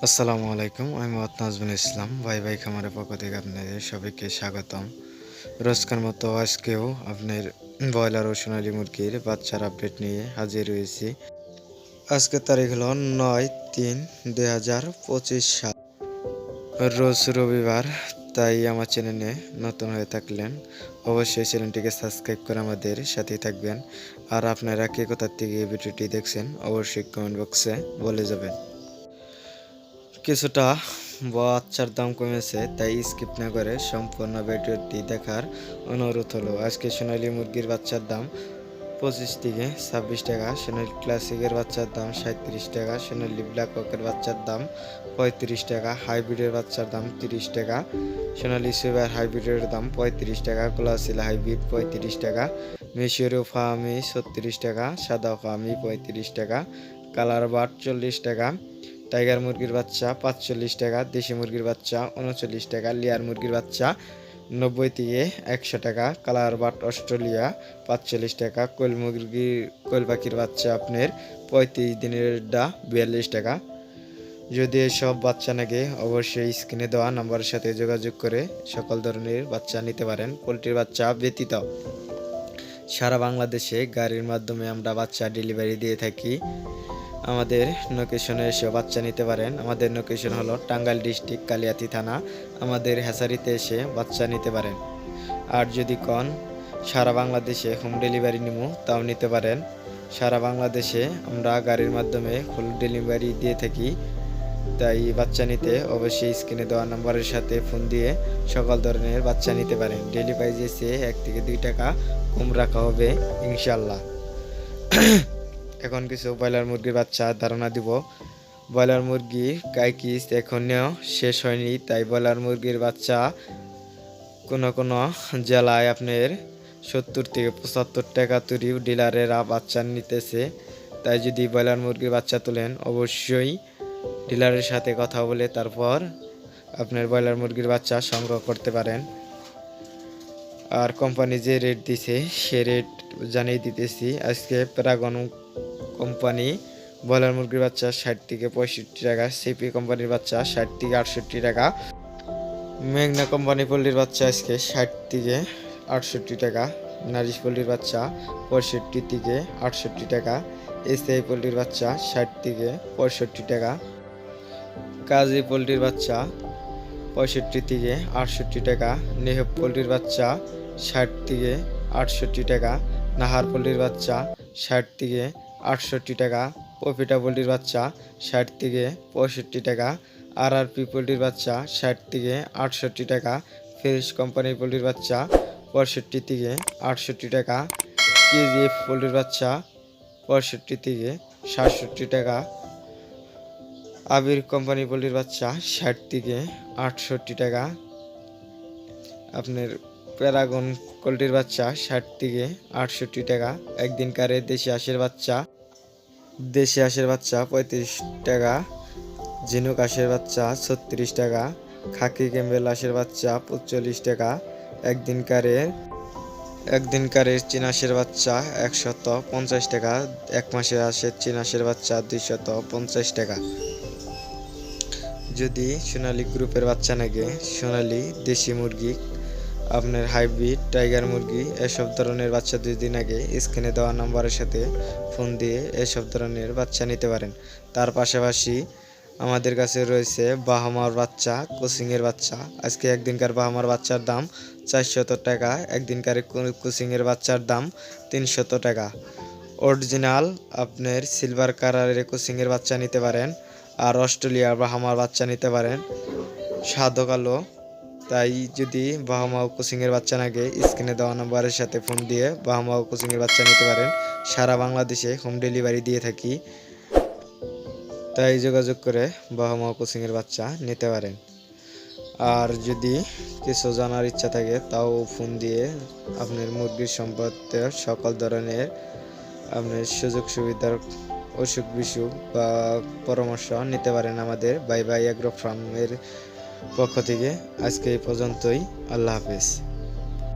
আসসালামু আলাইকুম। আমি মোহাম্মদ নাজমুল ইসলাম। ভাই ভাই খামারের পক্ষ থেকে আপনাদের সবাইকে স্বাগতম। রোজকার মতো আজকেও আপনার ব্রয়লার ও সোনালী মুরগির বাচ্চার আপডেট নিয়ে হাজির হয়েছি। আজকের তারিখ হলো ৯/৩/২০২৫ সাল, রোজ রবিবার। তাই আমার চ্যানেলে নতুন হয়ে থাকলেন অবশ্যই চ্যানেলটিকে সাবস্ক্রাইব করে আমাদের সাথেই থাকবেন। আর আপনারা কে কোথার থেকে এই ভিডিওটি দেখছেন অবশ্যই কমেন্ট বক্সে বলে যাবেন। কিছুটা বাচ্চার দাম কমেছে, তাই স্কিপ না করে সম্পূর্ণ ভিডিওটি দেখার অনুরোধ হলো। আজকে সোনালী মুরগির বাচ্চার দাম 25 থেকে 26 টাকা, সোনালী ক্লাসিকের বাচ্চার দাম 37 টাকা, সোনালী ব্ল্যাক হকের বাচ্চার দাম 35 টাকা, হাইব্রিডের বাচ্চার দাম 30 টাকা, সোনালী সুপার হাইব্রিডের দাম 35 টাকা, ক্লাসিল হাইব্রিড 35 টাকা, মিশরীয় ফার্মি 36 টাকা, সাদা ফার্মি 35 টাকা, কালার বার্ড 40 টাকা, টাইগার মুরগির বাচ্চা 45 টাকা, দেশি মুরগির বাচ্চা 39 টাকা, লেয়ার মুরগির বাচ্চা 90 থেকে 100 টাকা, কালার বাট অস্ট্রেলিয়া 45 টাকা, কোয়েল পাখির বাচ্চা আপনার 35 দিনের ডা 42 টাকা। যদি এসব বাচ্চা নাকি অবশ্যই স্ক্রিনে দেওয়া নাম্বারের সাথে যোগাযোগ করে সকল ধরনের বাচ্চা নিতে পারেন। পোলট্রির বাচ্চা ব্যতীত সারা বাংলাদেশে গাড়ির মাধ্যমে আমরা বাচ্চা ডেলিভারি দিয়ে থাকি। আমাদের লোকেশনে এসে বাচ্চা নিতে পারেন। আমাদের লোকেশন হলো টাঙ্গাইল ডিস্ট্রিক্ট, কালিয়াতি থানা। আমাদের হ্যাচারিতে এসে বাচ্চা নিতে পারেন। আর যদি কোন সারা বাংলাদেশে হোম ডেলিভারি নিমু তাও নিতে পারেন। সারা বাংলাদেশে আমরা গাড়ির মাধ্যমে হোম ডেলিভারি দিয়ে থাকি। তাই বাচ্চা নিতে অবশ্যই স্ক্রিনে দেওয়া নাম্বারের সাথে ফোন দিয়ে সকল ধরনের বাচ্চা নিতে পারেন। ডেলি প্রাইসে 1 থেকে 2 টাকা কম রাখা হবে ইনশাল্লাহ। এখন কিছু ব্রয়লার মুরগির বাচ্চা ধারণা দিব। ব্রয়লার মুরগি কাইকিস এখনও শেষ হয়নি, তাই ব্রয়লার মুরগির বাচ্চা কোনো জেলায় আপনার 70 থেকে 75 টাকা তুরি ডিলারেরা বাচ্চা নিতেছে। তাই যদি ব্রয়লার মুরগির বাচ্চা তোলেন অবশ্যই ডিলারের সাথে কথা বলে তারপর আপনার ব্রয়লার মুরগির বাচ্চা সংগ্রহ করতে পারেন। আর কোম্পানি যে রেট দিছে সে রেট জানিয়ে দিতেছি। আজকে প্যারাগন কোম্পানি ব্রয়লার মুরগির বাচ্চা 60 থেকে 65 টাকা, সিপি কোম্পানির বাচ্চা 60 থেকে 68 টাকা, মেঘনা কোম্পানি পোল্ট্রির বাচ্চা আজকে 60 থেকে 68 টাকা, নারিশ পোল্ট্রির বাচ্চা 65 থেকে 68 টাকা, এসআই পোল্ট্রির বাচ্চা 60 থেকে 65 টাকা, কাজী পোল্ট্রির বাচ্চা 65 থেকে 68 টাকা, নেহব পোল্ট্রির বাচ্চা 60 থেকে 68 টাকা, নাহার পোল্ট্রির বাচ্চা 60 থেকে 68 টাকা, পপিটা পোল্ট্রির বাচ্চা 60 থেকে 65 টাকা, আরআরপি পোল্ট্রির বাচ্চা 60 থেকে 68 টাকা, ফ্রেশ কোম্পানির পোল্ট্রির বাচ্চা 65 থেকে 68 টাকা, কেজিএফ পোল্ট্রির বাচ্চা 65 থেকে 67 টাকা, আবির কোম্পানি পোল্ট্রির বাচ্চা 60 থেকে 68 টাকা, আপনার প্যারাগন পোল্ট্রির বাচ্চা 60 থেকে 68 টাকা, একদিনকারে দেশি হাঁসের বাচ্চা 35 টাকা, ঝিনুক হাঁসের বাচ্চা 36 টাকা, খাকি ক্যাম্বেল হাঁসের বাচ্চা 45 টাকা, একদিনকারের চীনা হাঁসের বাচ্চা 150 টাকা, এক মাসের হাঁসের চীনা হাঁসের বাচ্চা 250 টাকা। যদি সোনালী গ্রুপের বাচ্চা নাগে সোনালী দেশি মুরগি আপনার হাইব্রিড টাইগার মুরগি এসব ধরনের বাচ্চা 2 দিন আগে স্ক্রিনে দেওয়া নাম্বারের সাথে ফোন দিয়ে এসব ধরনের বাচ্চা নিতে পারেন। তার পাশাপাশি আমাদের কাছে রয়েছে বাহামার বাচ্চা, কোচিংয়ের বাচ্চা। আজকে একদিনকার বাহামার বাচ্চার দাম 400 টাকা, একদিনকার কোচিংয়ের বাচ্চার দাম 300 টাকা। অরিজিনাল আপনার সিলভার কালারের কোচিংয়ের বাচ্চা নিতে পারেন, আর অস্ট্রেলিয়ার বাহামার বাচ্চা নিতে পারেন সাদা কালো। তাই যদি বাহামা কোচিংয়ের বাচ্চা নাগে স্ক্রিনে দেওয়া নাম্বারের সাথে ফোন দিয়ে বাহামা কোচিংয়ের বাচ্চা নিতে পারেন। সারা বাংলাদেশে হোম ডেলিভারি দিয়ে থাকি, তাই যোগাযোগ করে বাহামা কোচিংয়ের বাচ্চা নিতে পারেন। আর যদি কিছু জানার ইচ্ছা থাকে তাও ফোন দিয়ে আপনার মুরগির সম্পর্কে সকল ধরনের আপনার সুযোগ সুবিধার অসুখ বিসুখ বা পরামর্শ নিতে পারেন আমাদের বাই বাই অ্যাগ্রো ফার্মের পক্ষ থেকে। আজকে এই পর্যন্তই। আল্লাহ হাফেজ।